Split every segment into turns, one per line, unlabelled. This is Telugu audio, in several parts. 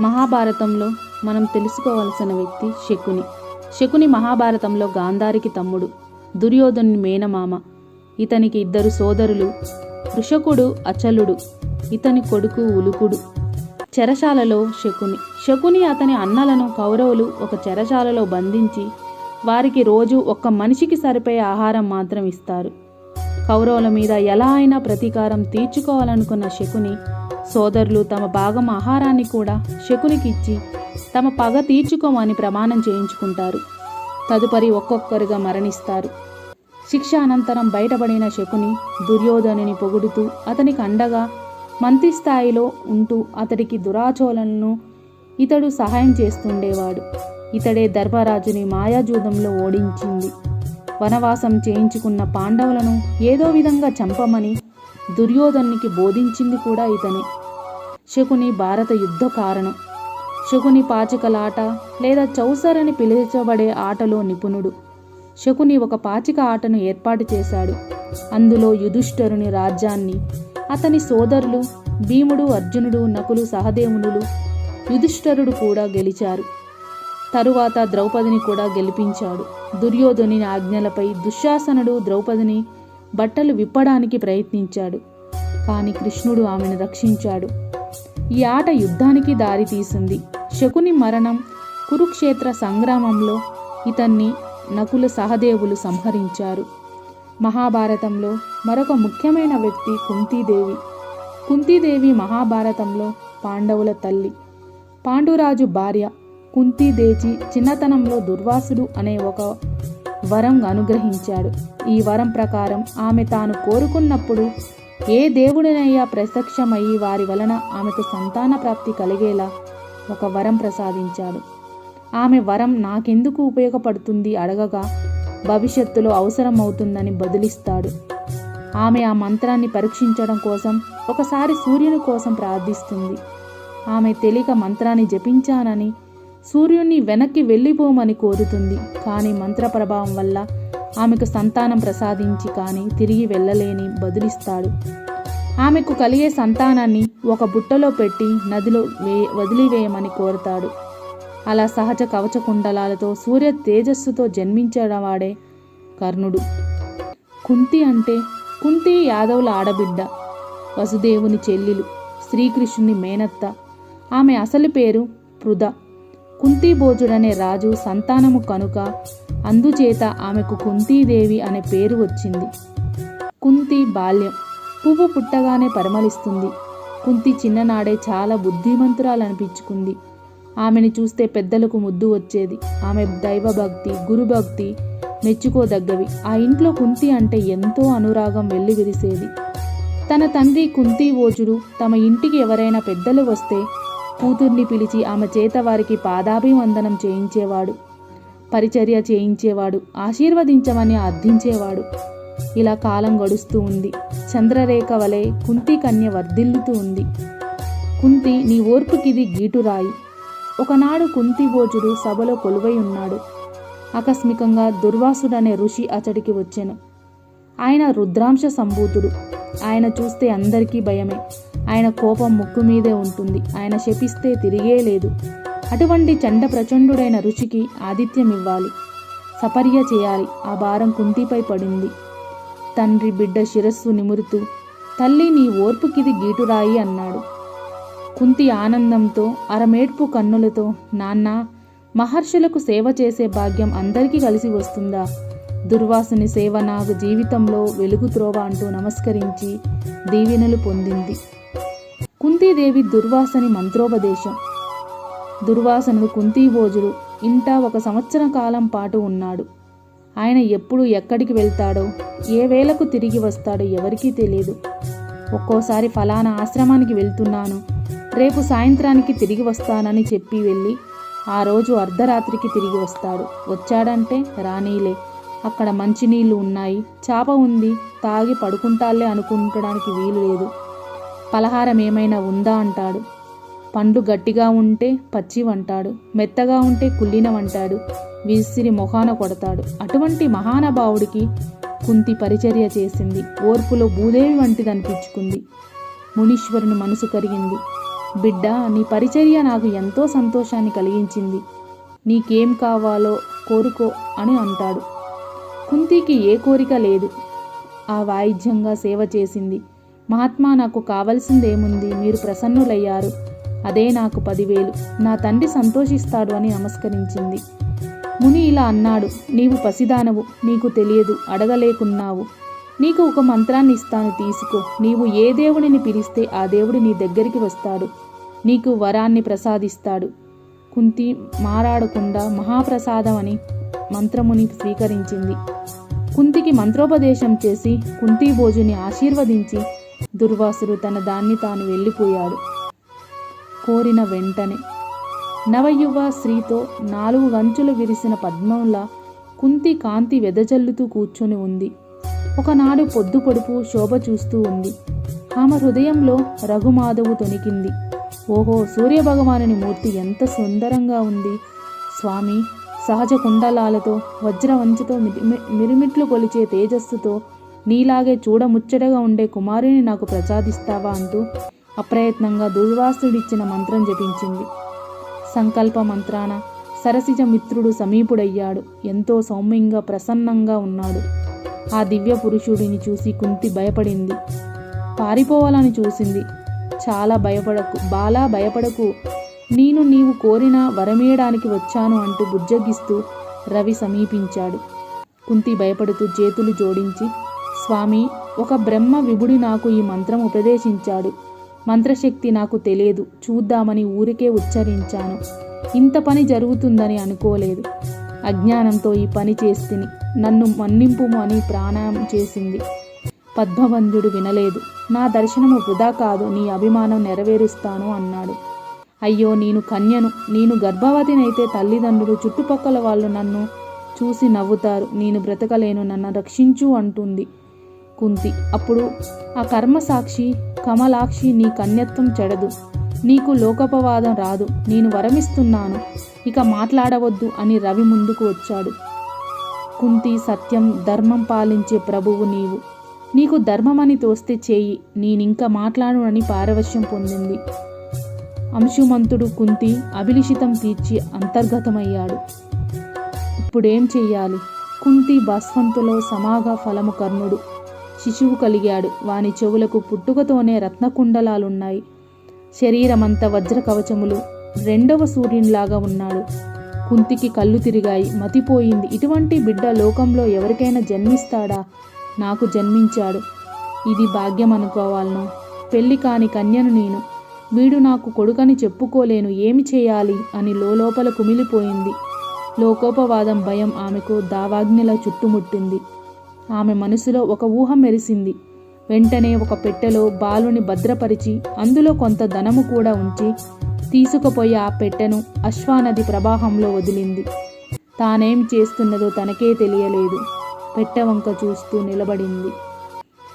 మహాభారతంలో మనం తెలుసుకోవలసిన వ్యక్తి శకుని. శకుని మహాభారతంలో గాంధారికి తమ్ముడు, దుర్యోధనుని మేనమామ. ఇతనికి ఇద్దరు సోదరులు, వృషకుడు, అచలుడు. ఇతని కొడుకు ఉలుకుడు. చెరశాలలో శకుని అతని అన్నలను కౌరవులు ఒక చెరశాలలో బంధించి వారికి రోజు ఒక్క మనిషికి సరిపోయే ఆహారం మాత్రం ఇస్తారు. కౌరవుల మీద ఎలా అయినా ప్రతీకారం తీర్చుకోవాలనుకున్న శకుని సోదరులు తమ భాగం ఆహారాన్ని కూడా శకునికి ఇచ్చి తమ పగ తీర్చుకోమని ప్రమాణం చేయించుకుంటారు. తదుపరి ఒక్కొక్కరుగా మరణిస్తారు. శిక్ష అనంతరం బయటపడిన శకుని దుర్యోధనుని పొగుడుతూ అతనికి అండగా మంత్రి స్థాయిలో ఉంటూ అతడికి దురాచోళనలను ఇతడు సహాయం చేస్తుండేవాడు. ఇతడే ధర్మరాజుని మాయాజూదంలో ఓడించింది. వనవాసం చేయించుకున్న పాండవులను ఏదో విధంగా చంపమని దుర్యోధనునికి బోధించింది కూడా ఇతనే. శకుని భారత యుద్ధ కారణం. శకుని పాచికలాట లేదా చౌసర్ అని పిలువబడే ఆటలో నిపుణుడు. శకుని ఒక పాచిక ఆటను ఏర్పాటు చేశాడు. అందులో యుధిష్ఠిరుని రాజ్యాన్ని అతని సోదరులు భీముడు, అర్జునుడు, నకులు, సహదేవునులు, యుధిష్ఠిరుడు కూడా గెలిచారు. తరువాత ద్రౌపదిని కూడా గెలిపించాడు. దుర్యోధనుని ఆజ్ఞలపై దుశ్శాసనుడు ద్రౌపదిని బట్టలు విప్పడానికి ప్రయత్నించాడు. కానీ కృష్ణుడు ఆమెను రక్షించాడు. ఈ ఆట యుద్ధానికి దారితీసింది. శకుని మరణం కురుక్షేత్ర సంగ్రామంలో ఇతన్ని నకుల, సహదేవులు సంహరించారు. మహాభారతంలో మరొక ముఖ్యమైన వ్యక్తి కుంతీదేవి. కుంతీదేవి మహాభారతంలో పాండవుల తల్లి, పాండురాజు భార్య. కుంతీదేవి చిన్నతనంలో దుర్వాసుడు అనే ఒక వరం అనుగ్రహించాడు. ఈ వరం ప్రకారం ఆమె తాను కోరుకున్నప్పుడు ఏ దేవుడినయ్యా ప్రత్యక్షమయ్యి వారి వలన ఆమెకు సంతాన ప్రాప్తి కలిగేలా ఒక వరం ప్రసాదించాడు. ఆమె వరం నాకెందుకు ఉపయోగపడుతుంది అడగగా భవిష్యత్తులో అవసరమవుతుందని బదులిస్తాడు. ఆమె ఆ మంత్రాన్ని పరీక్షించడం కోసం ఒకసారి సూర్యుని కోసం ప్రార్థిస్తుంది. ఆమె తెలియక మంత్రాన్ని జపించానని సూర్యుని వెనక్కి వెళ్ళిపోమని కోరుతుంది. కానీ మంత్ర ప్రభావం వల్ల ఆమెకు సంతానం ప్రసాదించి కానీ తిరిగి వెళ్ళలేని బదులిస్తాడు. ఆమెకు కలిగే సంతానాన్ని ఒక బుట్టలో పెట్టి నదిలో వదిలివేయమని కోరుతాడు. అలా సహజ కవచ కుండలాలతో సూర్య తేజస్సుతో జన్మించేవాడే కర్ణుడు. కుంతి యాదవుల ఆడబిడ్డ, వసుదేవుని చెల్లెలు, శ్రీకృష్ణుని మేనత్త. ఆమె అసలు పేరు పృథ. కుంతీభోజుడనే రాజు సంతానము కనుక అందుచేత ఆమెకు కుంతీదేవి అనే పేరు వచ్చింది. కుంతి బాల్యం. పువ్వు పుట్టగానే పరిమళిస్తుంది. కుంతి చిన్ననాడే చాలా బుద్ధిమంతురాలనిపించుకుంది. ఆమెను చూస్తే పెద్దలకు ముద్దు వచ్చేది. ఆమె దైవభక్తి, గురుభక్తి మెచ్చుకోదగ్గవి. ఆ ఇంట్లో కుంతి అంటే ఎంతో అనురాగం వెల్లివిరిసేది. తన తండ్రి కుంతీభోజుడు తమ ఇంటికి ఎవరైనా పెద్దలు వస్తే కూతుర్ని పిలిచి ఆమె చేత వారికి పాదాభివందనం చేయించేవాడు, పరిచర్య చేయించేవాడు, ఆశీర్వదించమని అర్థించేవాడు. ఇలా కాలం గడుస్తూ ఉంది. చంద్రరేఖ వలె కుంతి కన్య వర్ధిల్లుతూ ఉంది. కుంతి, నీ ఓర్పుకిది గీటురాయి. ఒకనాడు కుంతీభోజుడు సభలో కొలువై ఉన్నాడు. ఆకస్మికంగా దుర్వాసుడనే ఋషి అతడికి వచ్చెను. ఆయన రుద్రాంశ సంభూతుడు. ఆయన చూస్తే అందరికీ భయమే. ఆయన కోపం ముక్కు మీదే ఉంటుంది. ఆయన శపిస్తే తిరిగే లేదు. అటువంటి చండ ప్రచండుడైన ఋషికి ఆతిథ్యం ఇవ్వాలి, సపర్య చేయాలి. ఆ భారం కుంతిపై పడింది. తండ్రి బిడ్డ శిరస్సు నిమురుతూ, తల్లి నీ ఓర్పుకిది గీటురాయి అన్నాడు. కుంతి ఆనందంతో అరమేడ్పు కన్నులతో, నాన్న, మహర్షులకు సేవ చేసే భాగ్యం అందరికీ కలిసి వస్తుందా? దుర్వాసుని సేవ నాకు జీవితంలో వెలుగుత్రోవ అంటూ నమస్కరించి దీవెనలు పొందింది. కుంతీదేవి దుర్వాసని మంత్రోపదేశం. దుర్వాసనుడు కుంతీభోజుడు ఇంట 1 సంవత్సరం కాలం పాటు ఉన్నాడు. ఆయన ఎప్పుడు ఎక్కడికి వెళ్తాడో, ఏ వేళకు తిరిగి వస్తాడో ఎవరికీ తెలియదు. ఒక్కోసారి ఫలానా ఆశ్రమానికి వెళ్తున్నాను, రేపు సాయంత్రానికి తిరిగి వస్తానని చెప్పి వెళ్ళి ఆ రోజు అర్ధరాత్రికి తిరిగి వస్తాడు. వచ్చాడంటే రానీలే, అక్కడ మంచినీళ్లు ఉన్నాయి, చాప ఉంది, తాగి పడుకుంటాలే అనుకుంటడానికి వీలు లేదు. పలహారం ఏమైనా ఉందా అంటాడు. పండు గట్టిగా ఉంటే పచ్చివంటాడు, మెత్తగా ఉంటే కుళ్ళినవంటాడు, విసిరి మొహాన కొడతాడు. అటువంటి మహానుభావుడికి కుంతి పరిచర్య చేసింది. ఓర్పులో భూదేవి వంటిదనిపించుకుంది. మునీశ్వరుని మనసు కరిగింది. బిడ్డ, నీ పరిచర్య నాకు ఎంతో సంతోషాన్ని కలిగించింది. నీకేం కావాలో కోరుకో అని అంటాడు. కుంతికి ఏ కోరిక లేదు. ఆ వాయిద్యంగా సేవ చేసింది. మహాత్మా, నాకు కావలసిందేముంది? మీరు ప్రసన్నులయ్యారు, అదే నాకు 10,000. నా తండ్రి సంతోషిస్తాడు అని నమస్కరించింది. ముని ఇలా అన్నాడు, నీవు పసిదానవు, నీకు తెలియదు, అడగలేకున్నావు. నీకు ఒక మంత్రాన్ని ఇస్తాను, తీసుకో. నీవు ఏ దేవుడిని పిలిస్తే ఆ దేవుడు నీ దగ్గరికి వస్తాడు, నీకు వరాన్ని ప్రసాదిస్తాడు. కుంతి మారాడకుండా మహాప్రసాదం అని మంత్రముని స్వీకరించింది. కుంతికి మంత్రోపదేశం చేసి కుంతీభోజుని ఆశీర్వదించి దుర్వాసుడు తన దాన్ని తాను వెళ్ళిపోయాడు. కోరిన వెంటనే నవయువ స్త్రీతో 4 గంచులు విరిసిన పద్మంలా కుంతి కాంతి వెదజల్లుతూ కూర్చొని ఉంది. ఒకనాడు పొద్దు పొడుపు శోభ చూస్తూ ఉంది. ఆమె హృదయంలో రఘుమాధవు తొణికింది. ఓహో, సూర్యభగవానుని మూర్తి ఎంత సుందరంగా ఉంది! స్వామి, సహజ కుండలాలతో వజ్రవంచితో మిరుమిట్లు కొలిచే తేజస్సుతో నీలాగే చూడముచ్చటగా ఉండే కుమారుని నాకు ప్రసాదిస్తావా అంటూ అప్రయత్నంగా దుర్వాసుడిచ్చిన మంత్రం జపించింది. సంకల్ప మంత్రాన సరసిజ మిత్రుడు సమీపుడయ్యాడు. ఎంతో సౌమ్యంగా ప్రసన్నంగా ఉన్నాడు. ఆ దివ్య పురుషుడిని చూసి కుంతి భయపడింది. పారిపోవాలని చూసింది. చాలా భయపడకు బాలా, భయపడకు, నీవు కోరిన వరమేయడానికి వచ్చాను అంటూ బుజ్జగిస్తూ రవి సమీపించాడు. కుంతి భయపడుతూ చేతులు జోడించి, స్వామి, ఒక బ్రహ్మ విభుడి నాకు ఈ మంత్రం ఉపదేశించాడు. మంత్రశక్తి నాకు తెలియదు, చూద్దామని ఊరికే ఉచ్చరించాను. ఇంత పని జరుగుతుందని అనుకోలేదు. అజ్ఞానంతో ఈ పని చేస్తిని, నన్ను మన్నింపుము అని ప్రాణాయం చేసింది. పద్మవంజుడు వినలేదు. నా దర్శనము వృధా కాదు, నీ అభిమానం నెరవేరుస్తాను అన్నాడు. అయ్యో, నేను కన్యను, నేను గర్భవతినైతే తల్లిదండ్రులు, చుట్టుపక్కల వాళ్ళు నన్ను చూసి నవ్వుతారు. నేను బ్రతకలేను, నన్ను రక్షించు అంటుంది కుంతి. అప్పుడు ఆ కర్మసాక్షి కమలాక్షి, నీ కన్యత్వం చెడదు, నీకు లోకపవాదం రాదు, నేను వరమిస్తున్నాను, ఇక మాట్లాడవద్దు అని రవి ముందుకు వచ్చాడు. కుంతి, సత్యం ధర్మం పాలించే ప్రభువు నీవు, నీకు ధర్మమని తోస్తే చేయి, నేనింక మాట్లాడు అని పారవశ్యం పొందింది. అంశుమంతుడు కుంతి అభిలిషితం తీర్చి అంతర్గతమయ్యాడు. ఇప్పుడేం చెయ్యాలి? కుంతి భాస్వంతులో సమాగా ఫలము కర్ణుడు. శిశువు కలిగాడు. వాని చెవులకు పుట్టుకతోనే రత్నకుండలాలున్నాయి. శరీరమంతా వజ్ర కవచములు. 2వ సూర్యునిలాగా ఉన్నాడు. కుంతికి కళ్ళు తిరిగాయి, మతిపోయింది. ఇటువంటి బిడ్డ లోకంలో ఎవరికైనా జన్మిస్తాడా? నాకు జన్మించాడు, ఇది భాగ్యం అనుకోవాలను. పెళ్లి కాని కన్యను నేను, వీడు నాకు కొడుకని చెప్పుకోలేను, ఏమి చేయాలి అని లోపల కుమిలిపోయింది. లోకోపవాదం భయం ఆమెకు దావాగ్నిలా చుట్టుముట్టింది. ఆమె మనసులో ఒక ఊహ మెరిసింది. వెంటనే ఒక పెట్టెలో బాలుని భద్రపరిచి అందులో కొంత ధనము కూడా ఉంచి తీసుకుపోయి ఆ పెట్టెను అశ్వానది ప్రవాహంలో వదిలింది. తానేం చేస్తున్నదో తనకే తెలియలేదు. పెట్టె వంక చూస్తూ నిలబడింది.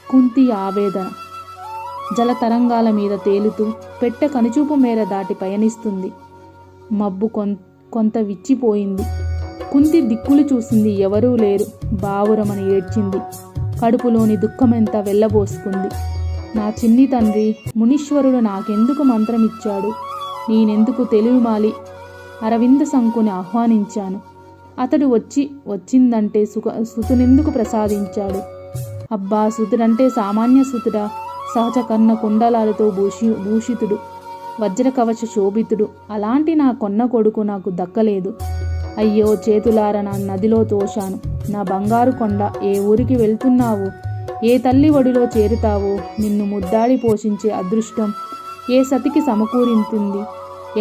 కుంతి ఆవేదన. జలతరంగాల మీద తేలుతూ పెట్టె కనుచూపు మేర దాటి పయనిస్తుంది. మబ్బు కొంత విచ్చిపోయింది. కుంతి దిక్కులు చూసింది, ఎవరూ లేరు. బావురమని ఏడ్చింది. కడుపులోని దుఃఖమెంతా వెళ్ళబోసుకుంది. నా చిన్ని తండ్రి మునీశ్వరుడు నాకెందుకు మంత్రం ఇచ్చాడు? నేనెందుకు తెలివిమాలి అరవింద శంకుని ఆహ్వానించాను? అతడు వచ్చిందంటే సుతునెందుకు ప్రసాదించాడు? అబ్బా, సుతుడంటే సామాన్య సుతుడా? సహజ కర్ణ కుండలాలతో భూషితుడు, వజ్రకవచ శోభితుడు. అలాంటి నా కొన్న కొడుకు నాకు దక్కలేదు. అయ్యో, చేతులార నా నదిలో తోశాను. నా బంగారు కొండ, ఏ ఊరికి వెళ్తున్నావు? ఏ తల్లి ఒడిలో చేరుతావో? నిన్ను ముద్దాడి పోషించే అదృష్టం ఏ సతికి సమకూరింతుంది?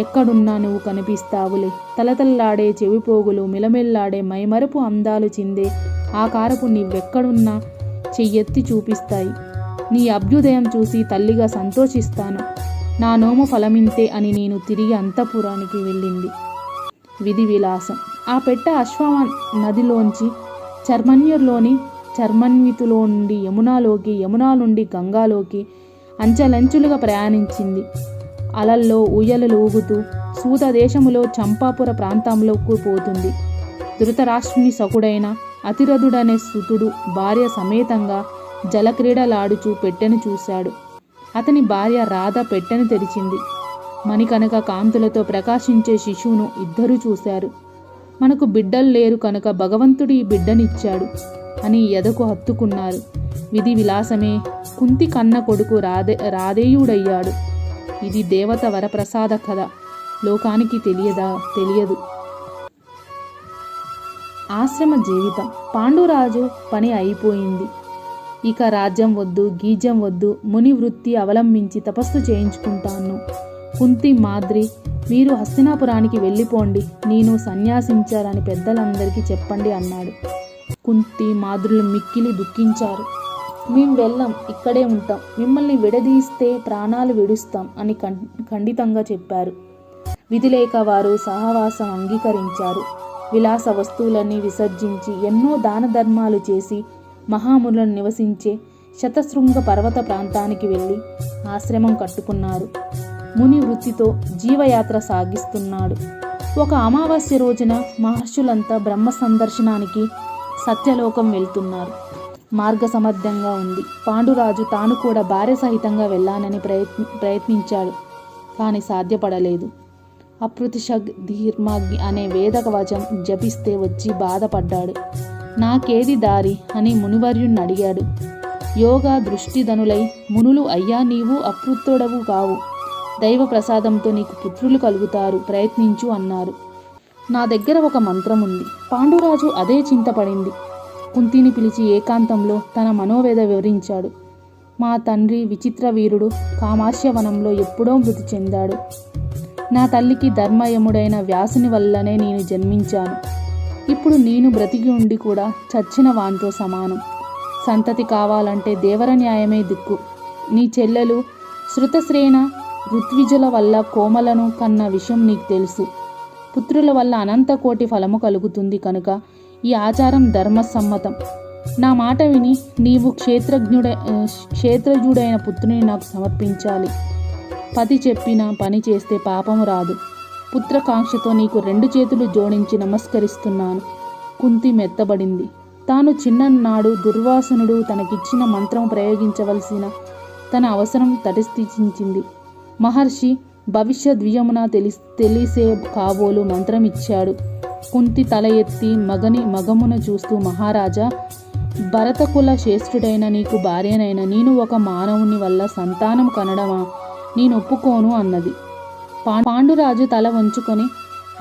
ఎక్కడున్నా నువ్వు కనిపిస్తావులే. తలతల్లాడే చెవిపోగులు, మిలమిల్లాడే మైమరపు అందాలు చిందే ఆకారపు నీవెక్కడున్నా చెయ్యెత్తి చూపిస్తాయి. నీ అభ్యుదయం చూసి తల్లిగా సంతోషిస్తాను. నా నోము ఫలమింతే అని నేను తిరిగి అంతఃపురానికి వెళ్ళింది. విధి విలాసం. ఆ పెట్ట అశ్వ నదిలోంచి చర్మన్యులోని చర్మన్వితులో నుండి యమునాలోకి, యమునా నుండి గంగాలోకి అంచెలంచులుగా ప్రయాణించింది. అలల్లో ఊయలలు ఊగుతూ సూత దేశములో చంపాపుర ప్రాంతంలోకి పోతుంది. ధృతరాష్ట్రుని సకుడైన అతిరథుడనే సుతుడు భార్య సమేతంగా జలక్రీడలాడుచూ పెట్టెను చూశాడు. అతని భార్య రాధ పెట్టెను తెరిచింది. మణికనక కాంతులతో ప్రకాశించే శిశువును ఇద్దరూ చూశారు. మనకు బిడ్డలు లేరు కనుక భగవంతుడు ఈ బిడ్డనిచ్చాడు అని ఎదకు హత్తుకున్నారు. విధి విలాసమే కుంతి కన్న కొడుకు రాధేయుడయ్యాడు. ఇది దేవత వరప్రసాద కథ. లోకానికి తెలియదు. ఆశ్రమ జీవితం. పాండురాజు పని అయిపోయింది. ఇక రాజ్యం వద్దు, గీజ్యం వద్దు, ముని వృత్తి అవలంబించి తపస్సు చేయించుకుంటాను. కుంతి, మాద్రి, మీరు హస్తినాపురానికి వెళ్ళిపోండి, నేను సన్యాసించాలని పెద్దలందరికీ చెప్పండి అన్నాడు. కుంతి, మాద్రులు మిక్కిలి దుఃఖించారు. మేం వెళ్ళం, ఇక్కడే ఉంటాం, మిమ్మల్ని విడదీస్తే ప్రాణాలు విడుస్తాం అని ఖండితంగా చెప్పారు. విధి లేక వారు సహవాసం అంగీకరించారు. విలాస వస్తువులన్నీ విసర్జించి ఎన్నో దాన ధర్మాలు చేసి మహామునులను నివసించే శతశృంగ పర్వత ప్రాంతానికి వెళ్ళి ఆశ్రమం కట్టుకున్నారు. ముని వృత్తితో జీవయాత్ర సాగిస్తున్నాడు. ఒక అమావాస్య రోజున మహర్షులంతా బ్రహ్మ సందర్శనానికి సత్యలోకం వెళ్తున్నారు. మార్గ సమర్థంగా ఉంది. పాండురాజు తాను కూడా భార్య సహితంగా వెళ్ళానని ప్రయత్నించాడు. కానీ సాధ్యపడలేదు. అపృతిషగ్ ధీర్మాగ్ని అనే వేదక వచం జపిస్తే వచ్చి బాధపడ్డాడు. నాకేది దారి అని మునివర్యుణ్ణి అడిగాడు. యోగా దృష్టిధనులై మునులు, అయ్యా నీవు అపృతుడవు కావు, దైవ ప్రసాదంతో నీకు పుత్రులు కలుగుతారు, ప్రయత్నించు అన్నారు. నా దగ్గర ఒక మంత్రం ఉంది. పాండురాజు అదే చింతపడింది. కుంతిని పిలిచి ఏకాంతంలో తన మనోవేద వివరించాడు. మా తండ్రి విచిత్ర వీరుడు కామాస్యవనంలో ఎప్పుడో మృతి చెందాడు. నా తల్లికి ధర్మయముడైన వ్యాసుని వల్లనే నేను జన్మించాను. ఇప్పుడు నేను బ్రతికి ఉండి కూడా చచ్చిన వానితో సమానం. సంతతి కావాలంటే దేవర న్యాయమే దిక్కు. నీ చెల్లెలు శృతశ్రేణ ఋత్విజుల వల్ల కోమలను కన్న విషయం నీకు తెలుసు. పుత్రుల వల్ల అనంత కోటి ఫలము కలుగుతుంది కనుక ఈ ఆచారం ధర్మసమ్మతం. నా మాట విని నీవు క్షేత్రజుడైన పుత్రుని నాకు సమర్పించాలి. పతి చెప్పిన పని చేస్తే పాపము రాదు. పుత్రకాంక్షతో నీకు 2 చేతులు జోడించి నమస్కరిస్తున్నాను. కుంతి మెత్తబడింది. తాను చిన్ననాడు దుర్వాసనుడు తనకిచ్చిన మంత్రం ప్రయోగించవలసిన తన అవసరం తటస్థించింది. మహర్షి భవిష్యద్వ్యమున తెలిసే కాబోలు మంత్రం ఇచ్చాడు. కుంతి తల ఎత్తి మగమున చూస్తూ, మహారాజా, భరతకుల శ్రేష్ఠుడైన నీకు భార్యనైన నేను ఒక మానవుని వల్ల సంతానం కనడమా? నేను ఒప్పుకోను అన్నది. పాండురాజు తల వంచుకొని,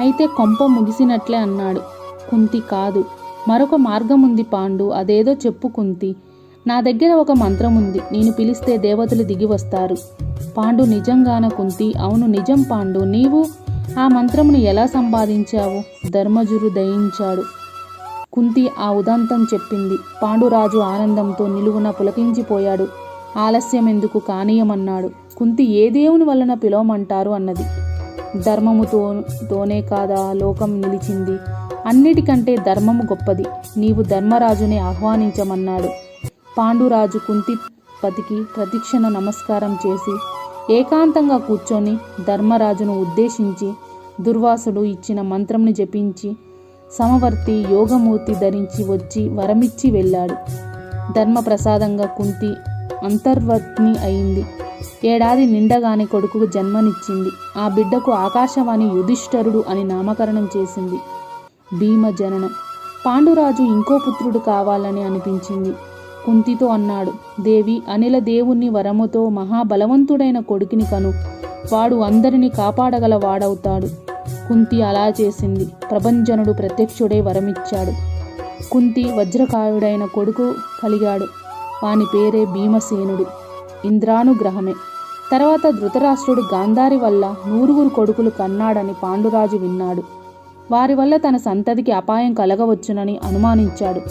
అయితే కొంప ముగిసినట్లే అన్నాడు. కుంతి, కాదు, మరొక మార్గం ఉంది పాండు, అదేదో చెప్పు కుంతి. నా దగ్గర ఒక మంత్రం ఉంది, నేను పిలిస్తే దేవతలు దిగి వస్తారు. పాండు, నిజంగాన కుంతి? అవును, నిజం పాండు. నీవు ఆ మంత్రమును ఎలా సంపాదించావు? ధర్మజుడు దయించాడు. కుంతి ఆ ఉదంతం చెప్పింది. పాండురాజు ఆనందంతో నిలువున పులకించిపోయాడు. ఆలస్యమెందుకు, కానీయమన్నాడు. కుంతి, ఏ దేవుని వలన పిలవమంటారు అన్నది. ధర్మముతోనే కాదా లోకం నిలిచింది, అన్నిటికంటే ధర్మము గొప్పది. నీవు ధర్మరాజుని ఆహ్వానించమన్నాడు. పాండురాజు కుంతిపతికి ప్రతిక్షణ నమస్కారం చేసి ఏకాంతంగా కూర్చొని ధర్మరాజును ఉద్దేశించి దుర్వాసుడు ఇచ్చిన మంత్రంని జపించి సమవర్తి యోగమూర్తి ధరించి వచ్చి వరమిచ్చి వెళ్ళాడు. ధర్మప్రసాదంగా కుంతి అంతర్వర్తిని అయింది. 1 ఏడాది నిండగానే కొడుకుకు జన్మనిచ్చింది. ఆ బిడ్డకు ఆకాశవాణి యుధిష్ఠరుడు అని నామకరణం చేసింది. భీమ జననం. పాండురాజు ఇంకో పుత్రుడు కావాలని అనిపించింది. కుంతితో అన్నాడు, దేవి, అనిల దేవుని వరముతో మహాబలవంతుడైన కొడుకుని కను, వాడు అందరినీ కాపాడగల వాడవుతాడు. కుంతి అలా చేసింది. ప్రభంజనుడు ప్రత్యక్షుడై వరమిచ్చాడు. కుంతి వజ్రకాయుడైన కొడుకు కలిగాడు. వాని పేరే భీమసేనుడు. ఇంద్రానుగ్రహమే. తర్వాత ధృతరాష్ట్రుడు గాంధారి వల్ల 9 కొడుకులు కన్నాడని పాండురాజు విన్నాడు. వారి వల్ల తన సంతతికి అపాయం కలగవచ్చునని అనుమానించాడు.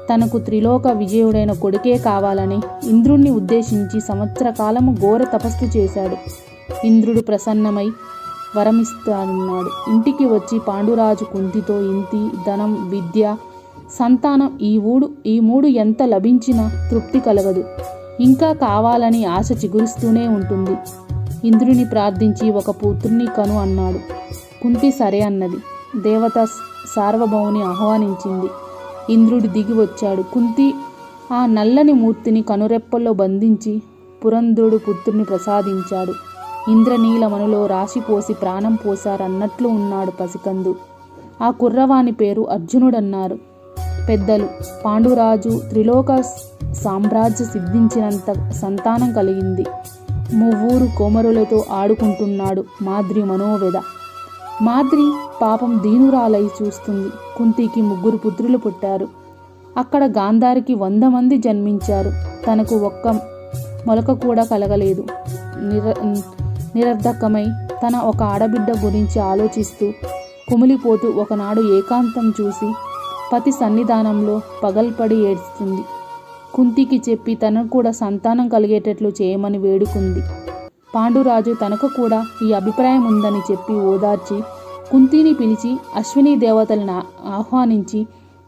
తనకు త్రిలోక విజయుడైన కొడుకే కావాలని ఇంద్రుణ్ణి ఉద్దేశించి సంవత్సర కాలము ఘోర తపస్సు చేశాడు. ఇంద్రుడు ప్రసన్నమై వరమిస్తానన్నాడు. ఇంటికి వచ్చి పాండురాజు కుంతితో ఇంటి, ధనం, విద్య, సంతానం ఈ మూడు ఎంత లభించినా తృప్తి కలగదు. ఇంకా కావాలని ఆశ చిగురుస్తూనే ఉంటుంది. ఇంద్రుని ప్రార్థించి ఒక పుత్రుని కను అన్నాడు. కుంతి సరే అన్నది. దేవత సార్వభౌముని ఆహ్వానించింది. ఇంద్రుడు దిగి వచ్చాడు. కుంతి ఆ నల్లని మూర్తిని కనురెప్పల్లో బంధించి పురంధ్రుడు పుత్రుని ప్రసాదించాడు. ఇంద్రనీలమనులో రాశిపోసి ప్రాణం పోసారన్నట్లు ఉన్నాడు పసికందు. ఆ కుర్రవాని పేరు అర్జునుడన్నారు పెద్దలు. పాండురాజు త్రిలోక సామ్రాజ్య సిద్ధించినంత సంతానం కలిగింది. మువ్వూరు కోమరులతో ఆడుకుంటున్నాడు మాద్రి మనోవేద. మాద్రి పాపం దీనురాలై చూస్తుంది. కుంతికి 3 పుత్రులు పుట్టారు. అక్కడ గాంధారికి 100 మంది జన్మించారు. తనకు ఒక్క మొలక కూడా కలగలేదు. నిరర్ధకమై తన ఒక ఆడబిడ్డ గురించి ఆలోచిస్తూ కుమిలిపోతూ ఒకనాడు ఏకాంతం చూసి పతి సన్నిధానంలో పగల్పడి ఏడుస్తుంది. కుంతికి చెప్పి తనకు కూడా సంతానం కలిగేటట్లు చేయమని వేడుకుంది. పాండురాజు తనకు కూడా ఈ అభిప్రాయం ఉందని చెప్పి ఓదార్చి కుంతిని పిలిచి అశ్విని దేవతలను ఆహ్వానించి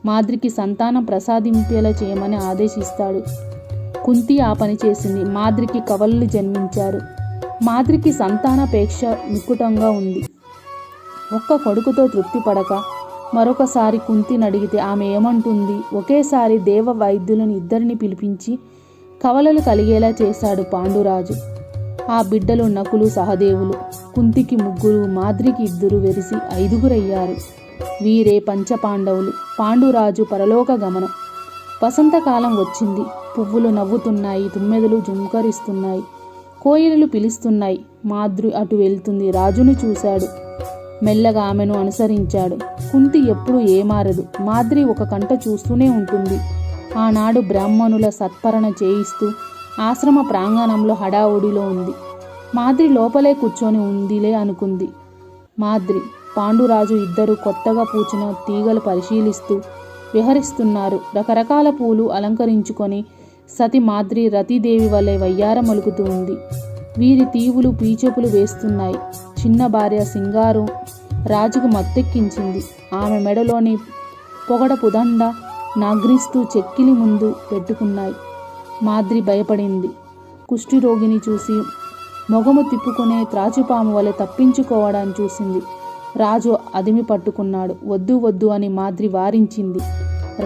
మాద్రికి సంతానం ప్రసాదింపేలా చేయమని ఆదేశిస్తాడు. కుంతి ఆ పని చేసింది. మాద్రికి కవలలు జన్మించారు. మాద్రికి సంతానాపేక్ష మిక్కుటంగా ఉంది. ఒక్క కొడుకుతో తృప్తి పడక మరొకసారి కుంతిని అడిగితే ఆమె ఏమంటుంది? ఒకేసారి దేవ వైద్యులను 2 పిలిపించి కవలలు కలిగేలా చేశాడు పాండురాజు. ఆ బిడ్డలు నకులు సహదేవులు. కుంతికి 3, మాద్రికి 2 వెరిసి 5 అయ్యారు. వీరే పంచపాండవులు. పాండురాజు పరలోక గమనం. వసంతకాలం వచ్చింది. పువ్వులు నవ్వుతున్నాయి. తుమ్మెదలు జుంకరిస్తున్నాయి. కోయిలలు పిలుస్తున్నాయి. మాద్రి అటు వెళ్తుంది. రాజును చూశాడు. మెల్లగా ఆమెను అనుసరించాడు. కుంతి ఎప్పుడు ఏమారదు. మాద్రి ఒక కంట చూస్తూనే ఉంటుంది. ఆనాడు బ్రాహ్మణుల సత్పరణ చేయిస్తూ ఆశ్రమ ప్రాంగణంలో హడావుడిలో ఉంది. మాద్రి లోపలే కూర్చొని ఉందిలే అనుకుంది. మాద్రి, పాండురాజు 2 కొత్తగా పూచిన తీగలు పరిశీలిస్తూ విహరిస్తున్నారు. రకరకాల పూలు అలంకరించుకొని సతి మాద్రి రతీదేవి వలె వయ్యారమలుకుతూ ఉంది. వీరి తీవులు పీచెపులు వేస్తున్నాయి. చిన్న భార్య సింగారు రాజుకు మత్తెక్కించింది. ఆమె మెడలోని పొగడపు దండ నాగ్రిస్తూ చెక్కిలి ముందు పెట్టుకున్నాయి. మాద్రి భయపడింది. కుష్ఠిరోగిని చూసి మొగము తిప్పుకునే త్రాచుపాము వలె తప్పించుకోవడాన్ని చూసింది. రాజు అదిమి పట్టుకున్నాడు. వద్దు వద్దు అని మాద్రి వారించింది.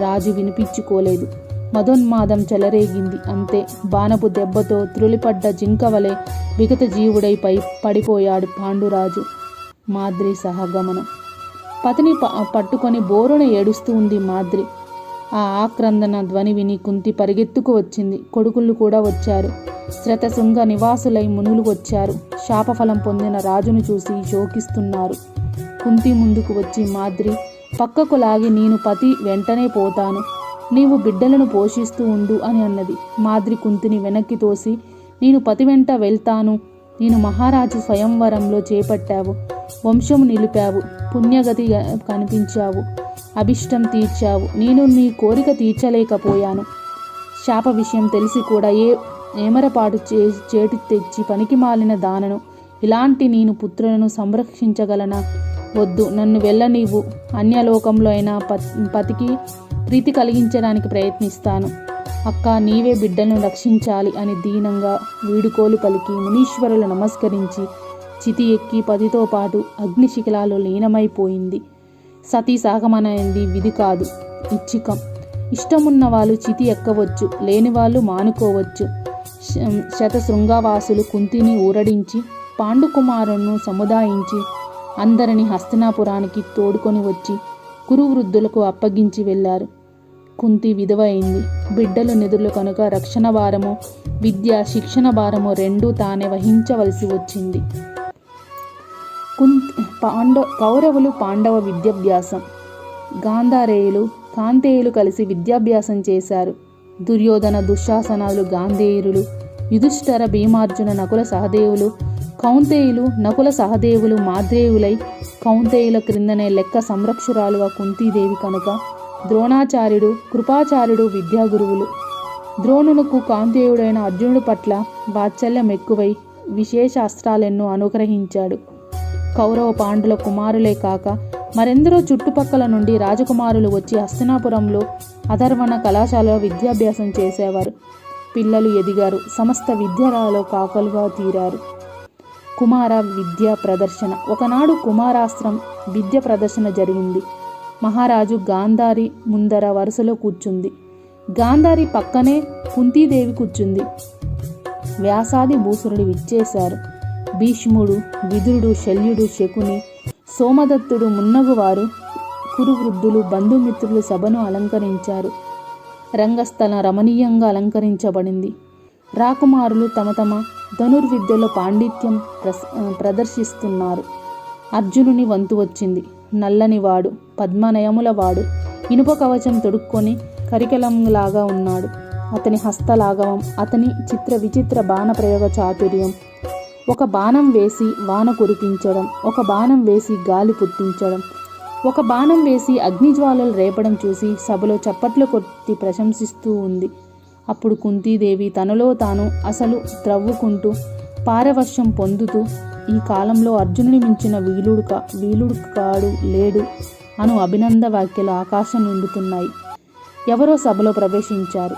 రాజు వినిపించుకోలేదు. మదోన్మాదం చెలరేగింది. అంతే. బాణపు దెబ్బతో త్రులిపడ్డ జింక వలె విగత జీవుడై పడిపోయాడు పాండురాజు. మాద్రి సహగమనం. పతిని పట్టుకొని బోరున ఏడుస్తూ ఉంది మాద్రి. ఆ ఆక్రందన ధ్వని విని కుంతి పరిగెత్తుకు వచ్చింది. కొడుకులు కూడా వచ్చారు. శ్రతశృంగ నివాసులై మునులు వచ్చారు. శాపఫలం పొందిన రాజును చూసి శోకిస్తున్నారు. కుంతి ముందుకు వచ్చి మాద్రి పక్కకు లాగి, నేను పతి వెంటనే పోతాను, నీవు బిడ్డలను పోషిస్తూ ఉండు అని అన్నది. మాద్రి కుంతిని వెనక్కి తోసి, నేను పతి వెంట వెళ్తాను, నేను మహారాజు స్వయంవరంలో చేపట్టావు, వంశము నిలిపావు, పుణ్యగతి కనిపించావు, అభిష్టం తీర్చావు, నేను నీ కోరిక తీర్చలేకపోయాను. శాప విషయం తెలిసి కూడా ఏమరపాటు చేటు తెచ్చి పనికి మాలిన దానను, ఇలాంటి నేను పుత్రులను సంరక్షించగలనా? వద్దు, నన్ను వెళ్ళనీవు. అన్యలోకంలో అయినా పతికి ప్రీతి కలిగించడానికి ప్రయత్నిస్తాను. అక్క, నీవే బిడ్డలను రక్షించాలి అని దీనంగా వీడుకోలు పలికి మునీశ్వరులు నమస్కరించి చితి ఎక్కి పతితో పాటు అగ్నిశిఖలాలో లీనమైపోయింది. సతీ సాగమనేది విధి కాదు, ఇచ్చికం. ఇష్టమున్న వాళ్ళు చితి ఎక్కవచ్చు, లేని వాళ్ళు మానుకోవచ్చు. శతశృంగవాసులు కుంతిని ఊరడించి పాండుకుమారులను సముదాయించి అందరినీ హస్తినాపురానికి తోడుకొని వచ్చి కురువృద్ధులకు అప్పగించి వెళ్ళారు. కుంతి విధవ అయింది. బిడ్డలు నిధులు కనుక రక్షణ భారము, విద్య, శిక్షణ భారము రెండూ తానే వహించవలసి వచ్చింది. కౌరవులు పాండవ విద్యాభ్యాసం. గాంధారేయులు కాంతేయులు కలిసి విద్యాభ్యాసం చేశారు. దుర్యోధన దుశ్శాసనాలు గాంధేయులు, యుధిష్ఠర భీమార్జున నకుల సహదేవులు, కౌంతేయులు నకుల సహదేవులు మాద్రేయులై కౌంతేయుల క్రిందనే లెక్క సంరక్షురాలుగా కుంతీదేవి కనుక ద్రోణాచార్యుడు, కృపాచార్యుడు విద్యాగురువులు. ద్రోణునకు కాంతేయుడైన అర్జునుడి పట్ల వాత్సల్యం ఎక్కువై విశేష అస్త్రాలెన్నో అనుగ్రహించాడు. కౌరవ పాండుల కుమారులే కాక మరెందరో చుట్టుపక్కల నుండి రాజకుమారులు వచ్చి హస్తినాపురంలో అధర్వణ కళాశాలలో విద్యాభ్యాసం చేసేవారు. పిల్లలు ఎదిగారు. సమస్త విద్యలలో కాకలుగా తీరారు. కుమార విద్యా ప్రదర్శన. ఒకనాడు కుమారాస్త్రం విద్య ప్రదర్శన జరిగింది. మహారాజు గాంధారి ముందర వరుసలో కూర్చుంది. గాంధారి పక్కనే కుంతీదేవి కూర్చుంది. వ్యాసాది భూసురుడు విచ్చేశారు. భీష్ముడు, విదురుడు, శల్యుడు, శకుని, సోమదత్తుడు మున్నగువారు కురువృద్ధులు, బంధుమిత్రులు సభను అలంకరించారు. రంగస్థలం రమణీయంగా అలంకరించబడింది. రాకుమారులు తమ తమ ధనుర్విద్యలో పాండిత్యం ప్రదర్శిస్తున్నారు. అర్జునుని వంతు వచ్చింది. నల్లనివాడు, పద్మనయములవాడు, ఇనుప కవచం తొడుక్కొని కరికలంలాగా ఉన్నాడు. అతని హస్తలాఘవం, అతని చిత్ర విచిత్ర బాణ ప్రయోగ చాతుర్యం, ఒక బాణం వేసి వాన కురిపించడం, ఒక బాణం వేసి గాలి పుట్టించడం, ఒక బాణం వేసి అగ్నిజ్వాలలు రేపడం చూసి సభలో చప్పట్లు కొట్టి ప్రశంసిస్తూ ఉంది. అప్పుడు కుంతీదేవి తనలో తాను అసలు త్రవ్వుకుంటూ పారవశ్యం పొందుతూ, ఈ కాలంలో అర్జునుని మించిన వీలుడు కాడు లేడు అను అభినంద వాక్యాలు ఆకాశం నిండుతున్నాయి. ఎవరో సభలో ప్రవేశించారు.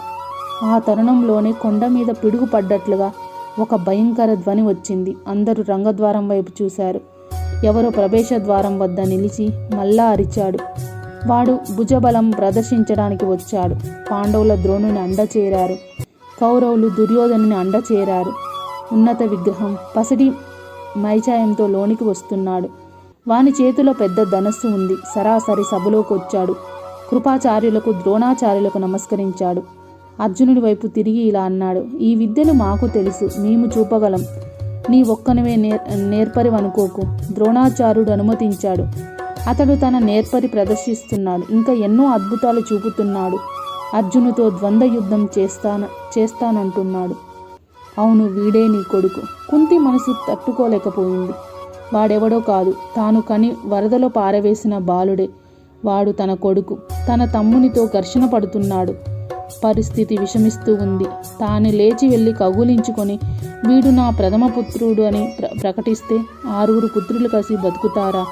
ఆ తరుణంలోనే కొండ మీద పిడుగు పడ్డట్లుగా ఒక భయంకర ధ్వని వచ్చింది. అందరూ రంగద్వారం వైపు చూశారు. ఎవరో ప్రవేశ ద్వారం వద్ద నిలిచి మళ్ళా అరిచాడు. వాడు భుజబలం ప్రదర్శించడానికి వచ్చాడు. పాండవుల ద్రోణుని అండచేరారు. కౌరవులు దుర్యోధనుని అండచేరారు. ఉన్నత విగ్రహం పసిడి మైచాయంతో లోనికి వస్తున్నాడు. వాని చేతిలో పెద్ద ధనస్సు ఉంది. సరాసరి సభలోకి వచ్చాడు. కృపాచార్యులకు, ద్రోణాచార్యులకు నమస్కరించాడు. అర్జునుడి వైపు తిరిగి ఇలా అన్నాడు: ఈ విద్యను మాకు తెలుసు, మేము చూపగలం. నీ ఒక్కనివే నేర్పరివనుకోకు. ద్రోణాచార్యుడు అనుమతించాడు. అతడు తన నేర్పరి ప్రదర్శిస్తున్నాడు. ఇంకా ఎన్నో అద్భుతాలు చూపుతున్నాడు. అర్జునుతో ద్వంద్వ యుద్ధం చేస్తానంటున్నాడు. అవును, వీడే నీ కొడుకు. కుంతి మనసు తట్టుకోలేకపోయింది. వాడెవడో కాదు, తాను కని వరదలో పారవేసిన బాలుడే. వాడు తన కొడుకు. తన తమ్మునితో ఘర్షణ పడుతున్నాడు. పరిస్థితి విషమిస్తూ ఉంది. తాను లేచి వెళ్ళి కౌగులించుకొని వీడు నా ప్రథమ పుత్రుడు అని ప్రకటిస్తే 6 పుత్రులు కలిసి బతుకుతారా?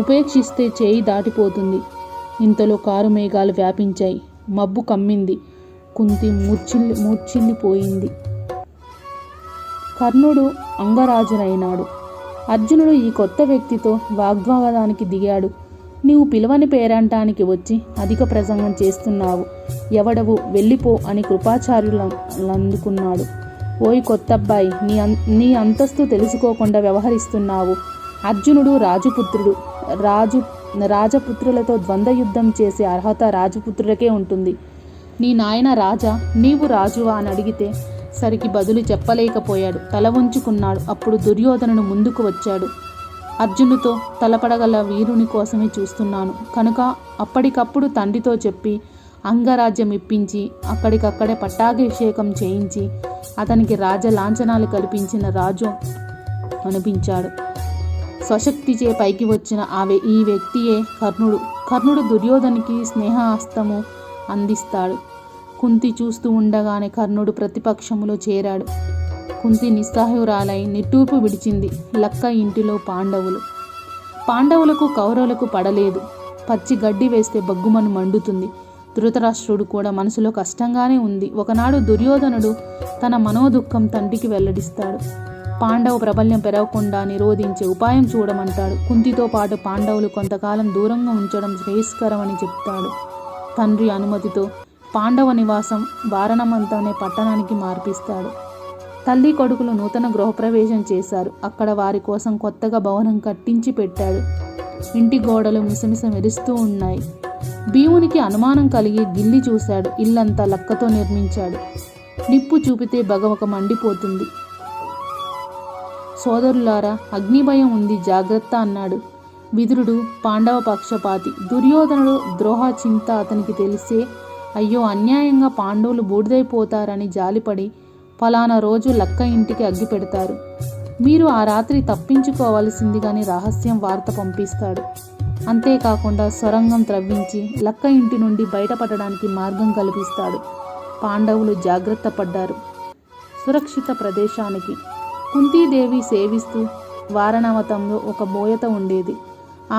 ఉపేక్షిస్తే చేయి దాటిపోతుంది. ఇంతలో కారు మేఘాలు వ్యాపించాయి. మబ్బు కమ్మింది. కుంతి మూర్ఛిల్లిపోయింది. కర్ణుడు అంగరాజునైనాడు. అర్జునుడు ఈ కొత్త వ్యక్తితో వాగ్వాదానికి దిగాడు. నీవు పిలవని పేరంటానికి వచ్చి అధిక ప్రసంగం చేస్తున్నావు. ఎవడవు, వెళ్ళిపో అని కృపాచార్యులందుకున్నాడు. ఓయ్ కొత్తబ్బాయి, నీ అంతస్తు తెలుసుకోకుండా వ్యవహరిస్తున్నావు. అర్జునుడు రాజపుత్రుడు. రాజపుత్రులతో ద్వంద్వ యుద్ధం చేసే అర్హత రాజపుత్రులకే ఉంటుంది. నీ నాయన రాజా, నీవు రాజువా అని అడిగితే సరికి బదులు చెప్పలేకపోయాడు. తల వంచుకున్నాడు. అప్పుడు దుర్యోధనుడు ముందుకు వచ్చాడు. అర్జునుతో తలపడగల వీరుని కోసమే చూస్తున్నాను కనుక అప్పటికప్పుడు తండ్రితో చెప్పి అంగరాజ్యం ఇప్పించి అక్కడికక్కడే పట్టాభిషేకం చేయించి అతనికి రాజ లాంఛనాలు కల్పించిన రాజు అనిపించాడు. స్వశక్తిచే పైకి వచ్చిన ఈ వ్యక్తియే కర్ణుడు. కర్ణుడు దుర్యోధనికి స్నేహహస్తము అందిస్తాడు. కుంతి చూస్తూ ఉండగానే కర్ణుడు ప్రతిపక్షములో చేరాడు. కుంతి నిస్సహాయురాలై నిట్టూర్పు విడిచింది. లక్క ఇంటిలో పాండవులకు కౌరవులకు పడలేదు. పచ్చి గడ్డి వేస్తే బగ్గుమను మండుతుంది. ధృతరాష్ట్రుడు కూడా మనసులో కష్టంగానే ఉంది. ఒకనాడు దుర్యోధనుడు తన మనోదుఖం తండ్రికి వెల్లడిస్తాడు. పాండవ ప్రబల్యం పెరగకుండా నిరోధించే ఉపాయం చూడమంటాడు. కుంతితో పాటు పాండవులు కొంతకాలం దూరంగా ఉంచడం శ్రేయస్కరమని చెప్తాడు. తండ్రి అనుమతితో పాండవ నివాసం వారణమంత అనే పట్టణానికి మార్పిస్తాడు. తల్లి కొడుకులు నూతన గృహప్రవేశం చేశారు. అక్కడ వారి కోసం కొత్తగా భవనం కట్టించి పెట్టాడు. ఇంటి గోడలు మిసమిస మెరుస్తూ ఉన్నాయి. భీమునికి అనుమానం కలిగి గిల్లి చూశాడు. ఇల్లంతా లక్కతో నిర్మించాడు. నిప్పు చూపితే బగవక మండిపోతుంది. సోదరులారా, అగ్నిభయం ఉంది, జాగ్రత్త అన్నాడు. విదురుడు పాండవ పక్షపాతి. దుర్యోధనుడు ద్రోహ చింత అతనికి తెలిసే అయ్యో అన్యాయంగా పాండవులు బూడిదైపోతారని జాలిపడి ఫలానా రోజు లక్క ఇంటికి అగ్గి పెడతారు. మీరు ఆ రాత్రి తప్పించుకోవాల్సిందిగాని రహస్యం వార్త పంపిస్తాడు. అంతేకాకుండా సొరంగం త్రవ్వించి లక్క ఇంటి నుండి బయటపడడానికి మార్గం కల్పిస్తాడు. పాండవులు జాగ్రత్త పడ్డారు. సురక్షిత ప్రదేశానికి కుంతీదేవి సేవిస్తూ వారణావతంలో ఒక బోయత ఉండేది.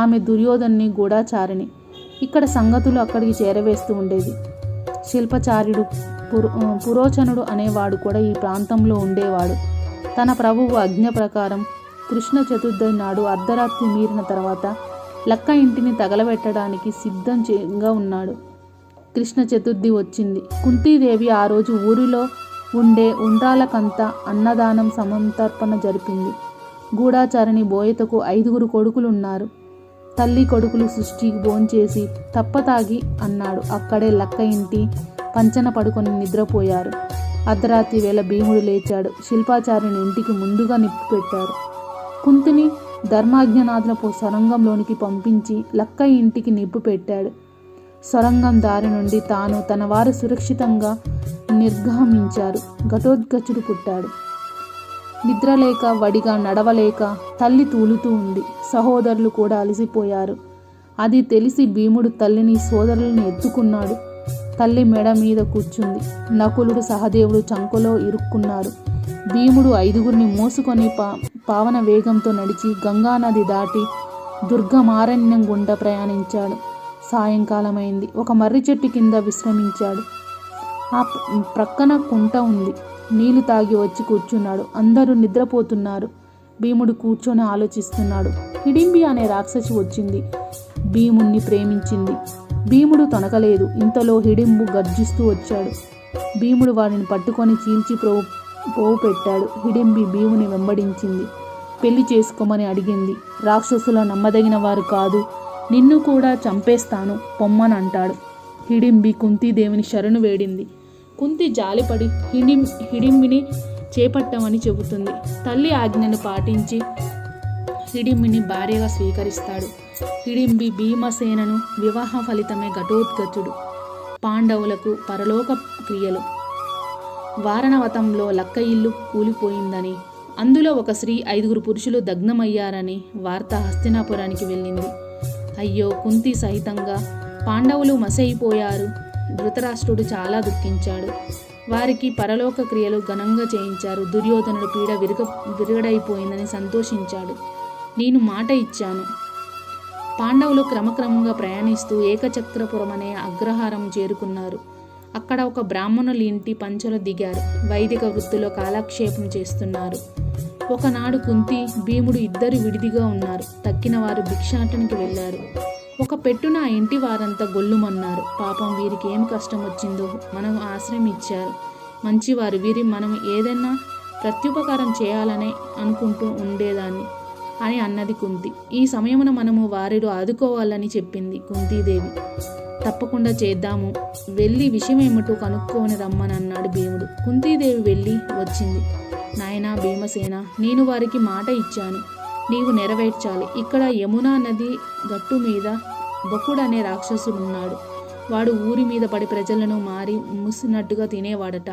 ఆమె దుర్యోధనుని గూఢాచారిణి. ఇక్కడ సంగతులు అక్కడికి చేరవేస్తూ ఉండేది. శిల్పచార్యుడు పురోచనుడు అనేవాడు కూడా ఈ ప్రాంతంలో ఉండేవాడు. తన ప్రభువు ఆజ్ఞ ప్రకారం కృష్ణ చతుర్థి నాడు అర్ధరాత్రి మీరిన తర్వాత లక్క ఇంటిని తగలబెట్టడానికి సిద్ధంగా ఉన్నాడు. కృష్ణ చతుర్థి వచ్చింది. కుంతీదేవి ఆ రోజు ఊరిలో ఉండే ఉండ్రాలకంతా అన్నదానం సమంతర్పణ జరిపింది. గూఢాచారిణి బోయతకు 5 కొడుకులున్నారు. తల్లి కొడుకులు సృష్టికి భోంచేసి తప్పతాగి అన్నాడు. అక్కడే లక్క ఇంటి పంచన పడుకొని నిద్రపోయారు. అర్ధరాత్రి వేళ భీముడు లేచాడు. శిల్పాచారిని ఇంటికి ముందుగా నిప్పు పెట్టారు. కుంతిని ధర్మాజ్ఞనాథుల సొరంగంలోనికి పంపించి లక్క ఇంటికి నిప్పు పెట్టాడు. సొరంగం దారి నుండి తాను తన వారు సురక్షితంగా నిర్గమించారు. ఘటోత్కచుడు పుట్టాడు. నిద్రలేక వడిగా నడవలేక తల్లి తూలుతూ ఉంది. సహోదరులు కూడా అలసిపోయారు. అది తెలిసి భీముడు తల్లిని సోదరులను ఎత్తుకున్నాడు. తల్లి మెడ మీద కూర్చుంది. నకులుడు సహదేవుడు చంకలో ఇరుక్కున్నారు. భీముడు 5 మోసుకొని పావన వేగంతో నడిచి గంగానది దాటి దుర్గమారణ్యం గుండా ప్రయాణించాడు. సాయంకాలమైంది. ఒక మర్రి చెట్టు కింద విశ్రమించాడు. ఆ ప్రక్కన కుంట ఉంది. నీళ్లు తాగి వచ్చి కూర్చున్నాడు. అందరూ నిద్రపోతున్నారు. భీముడు కూర్చొని ఆలోచిస్తున్నాడు. హిడింబి అనే రాక్షసి వచ్చింది. భీముణ్ణి ప్రేమించింది. భీముడు తొనకలేదు. ఇంతలో హిడింబు గర్జిస్తూ వచ్చాడు. భీముడు వాడిని పట్టుకొని చీల్చి పోవు పెట్టాడు. హిడింబి భీముని వెంబడించింది. పెళ్లి చేసుకోమని అడిగింది. రాక్షసుల నమ్మదగిన వారు కాదు, నిన్ను కూడా చంపేస్తాను పొమ్మని అంటాడు. హిడింబి కుంతీదేవిని శరణు వేడింది. కుంతి జాలిపడి హిడింబిని చేపట్టమని చెబుతుంది. తల్లి ఆజ్ఞను పాటించి హిడింబిని భార్యగా స్వీకరిస్తాడు. హిడింబి భీమసేనను వివాహ ఫలితమే ఘటోత్కచుడు. పాండవులకు పరలోక క్రియలు. వారణవతంలో లక్క ఇల్లు కూలిపోయిందని, అందులో ఒక స్త్రీ 5 పురుషులు దగ్నమయ్యారని వార్త హస్తినాపురానికి వెళ్ళింది. అయ్యో, కుంతి సహితంగా పాండవులు మసైపోయారు. ధృతరాష్ట్రుడు చాలా దుఃఖించాడు. వారికి పరలోక క్రియలు ఘనంగా చేయించారు. దుర్యోధనుడు పీడ విరగడైపోయిందని సంతోషించాడు. నేను మాట ఇచ్చాను. పాండవులు క్రమక్రమంగా ప్రయాణిస్తూ ఏకచక్రపురం అనే అగ్రహారం చేరుకున్నారు. అక్కడ ఒక బ్రాహ్మణుల ఇంటి పంచలో దిగారు. వైదిక వృత్తిలో కాలక్షేపం చేస్తున్నారు. ఒకనాడు కుంతి, భీముడు ఇద్దరు విడిదిగా ఉన్నారు. తక్కిన వారు భిక్షాటనకి వెళ్ళారు. ఒక పెట్టున ఆ ఇంటి వారంతా గొల్లుమన్నారు. పాపం, వీరికి ఏం కష్టం వచ్చిందో, మనం ఆశ్రయం ఇచ్చారు. మంచివారు, వీరి మనం ఏదైనా ప్రత్యుపకారం చేయాలనే అనుకుంటూ ఉండేదాన్ని అని అన్నది కుంతి. ఈ సమయమున మనము వారిలో ఆదుకోవాలని చెప్పింది కుంతీదేవి. తప్పకుండా చేద్దాము, వెళ్ళి విషయం ఏమిటో కనుక్కొని రమ్మని అన్నాడు భీముడు. కుంతీదేవి వెళ్ళి వచ్చింది. నాయనా భీమసేన, నేను వారికి మాట ఇచ్చాను, నీవు నెరవేర్చాలి. ఇక్కడ యమునా నది గట్టు మీద బకుడనే రాక్షసుడున్నాడు. వాడు ఊరి మీద పడి ప్రజలను మారి మూసినట్టుగా తినేవాడట.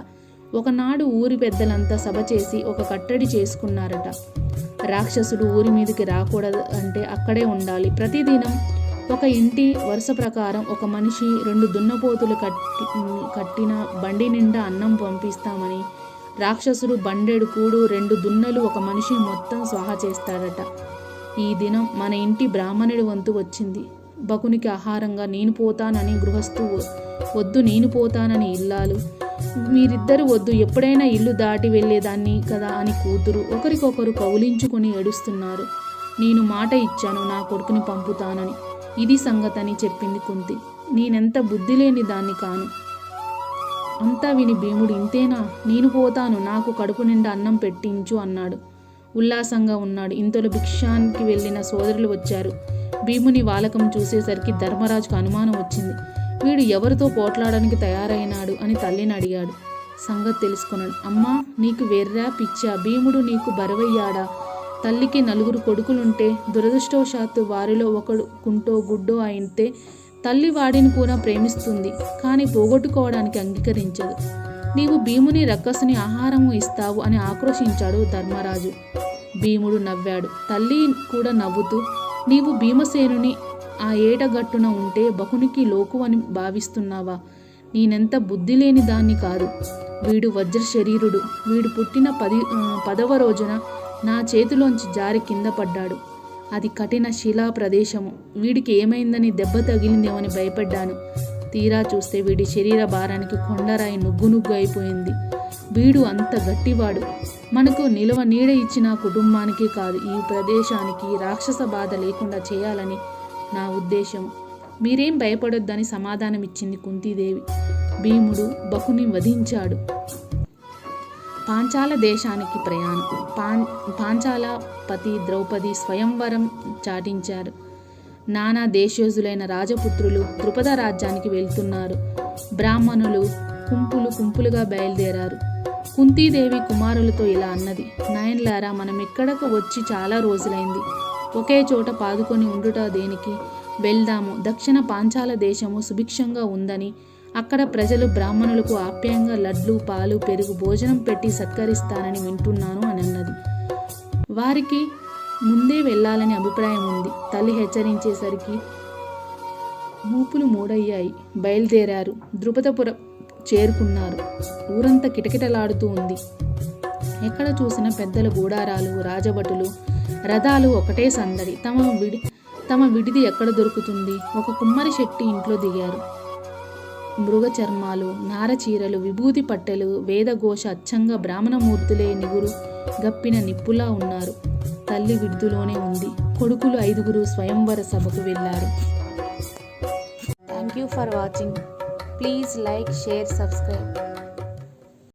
ఒకనాడు ఊరి పెద్దలంతా సభ చేసి ఒక కట్టడి చేసుకున్నారట. రాక్షసుడు ఊరి మీదకి రాకూడదు అంటే అక్కడే ఉండాలి. ప్రతిదినం ఒక ఇంటి వరుస ప్రకారం ఒక మనిషి 2 దున్నపోతులు కట్టిన బండి నిండా అన్నం పంపిస్తామని, రాక్షసుడు బండెడు కూడు 2 దున్నలు ఒక మనిషి మొత్తం స్వాహా చేస్తాడట. ఈ దినం మన ఇంటి బ్రాహ్మణుడి వంతు వచ్చింది. బకునికి ఆహారంగా నేను పోతానని గృహస్థు వద్దు, నేను పోతానని ఇల్లాలు, మీరిద్దరు వద్దు, ఎప్పుడైనా ఇల్లు దాటి వెళ్ళేదాన్ని కదా అని కూతురు ఒకరికొకరు కౌలించుకొని ఏడుస్తున్నారు. నేను మాట ఇచ్చాను, నా కొడుకుని పంపుతానని. ఇది సంగతని చెప్పింది కుంతి. నేనెంత బుద్ధి లేని దాన్ని కాను. అంతా విని భీముడు, ఇంతేనా, నేను పోతాను, నాకు కడుపు నిండా అన్నం పెట్టించు అన్నాడు. ఉల్లాసంగా ఉన్నాడు. ఇంతలో భిక్షానికి వెళ్ళిన సోదరులు వచ్చారు. భీముని వాలకం చూసేసరికి ధర్మరాజుకు అనుమానం వచ్చింది. వీడు ఎవరితో పోట్లాడడానికి తయారైనాడు అని తల్లిని అడిగాడు. సంగతి తెలుసుకున్నాడు. అమ్మా, నీకు వెర్రా పిచ్చా, భీముడు నీకు బరువయ్యాడా? తల్లికి 4 కొడుకులుంటే దురదృష్టవశాత్తు వారిలో ఒకడు కుంటో గుడ్డో అయితే తల్లి వాడిని కూడా ప్రేమిస్తుంది, కానీ పోగొట్టుకోవడానికి అంగీకరించదు. నీవు భీముని రక్కసుని ఆహారము ఇస్తావు అని ఆక్రోశించాడు ధర్మరాజు. భీముడు నవ్వాడు. తల్లి కూడా నవ్వుతూ, నీవు భీమసేనుని ఆ ఏటగట్టున ఉంటే బకునికి లోకు అని భావిస్తున్నావా? నేనెంత బుద్ధి లేని దాన్ని కాదు. వీడు వజ్ర శరీరుడు. వీడు పుట్టిన 10వ రోజున నా చేతిలోంచి జారి కింద పడ్డాడు. అది కఠిన శిలా ప్రదేశము. వీడికి ఏమైందని దెబ్బ తగిలిందేమని భయపడ్డాను. తీరా చూస్తే వీడి శరీర భారానికి కొండరాయి నుగ్గు అయిపోయింది. వీడు అంత గట్టివాడు. మనకు నిలవ నీడ ఇచ్చిన కుటుంబానికి కాదు, ఈ ప్రదేశానికి రాక్షస బాధ లేకుండా చేయాలని నా ఉద్దేశం. మీరేం భయపడొద్దని సమాధానమిచ్చింది కుంతీదేవి. భీముడు బకుని వధించాడు. పాంచాల దేశానికి ప్రయాణం. పాంచాలపతి ద్రౌపది స్వయంవరం చాటించారు. నానా దేశోజులైన రాజపుత్రులు ద్రుపద రాజ్యానికి వెళ్తున్నారు. బ్రాహ్మణులు గుంపులుగా బయలుదేరారు. కుంతీదేవి కుమారులతో ఇలా అన్నది: నాయన్లారా, మనం ఇక్కడకు వచ్చి చాలా రోజులైంది. ఒకే చోట పాదుకొని ఉండుట దేనికి? వెళ్దాము. దక్షిణ పాంచాల దేశము సుభిక్షంగా ఉందని, అక్కడ ప్రజలు బ్రాహ్మణులకు ఆప్యాయంగా లడ్లు, పాలు, పెరుగు భోజనం పెట్టి సత్కరిస్తారని వింటున్నాను అని అన్నది. వారికి ముందే వెళ్ళాలని అభిప్రాయం ఉంది. తల్లి హెచ్చరించేసరికి మూపులు మూడయ్యాయి. బయలుదేరారు. ద్రుపదపురం చేరుకున్నారు. ఊరంతా కిటకిటలాడుతూ ఉంది. ఎక్కడ చూసిన పెద్దల గూడారాలు, రాజభటులు, రథాలు, ఒకటే సందడి. తమ విడిది ఎక్కడ దొరుకుతుంది? ఒక కుమ్మరి శెట్టి ఇంట్లో దిగారు. మృగ చర్మాలు, నార చీరలు, విభూతి పట్టెలు, వేదఘోష అచ్చంగా బ్రాహ్మణమూర్తులే నిగురు గప్పిన నిప్పులా ఉన్నారు. తల్లి విడుదలోనే ఉంది. కొడుకులు 5 స్వయంవర సభకు వెళ్ళారు. Thank you for watching. Please like, share, subscribe.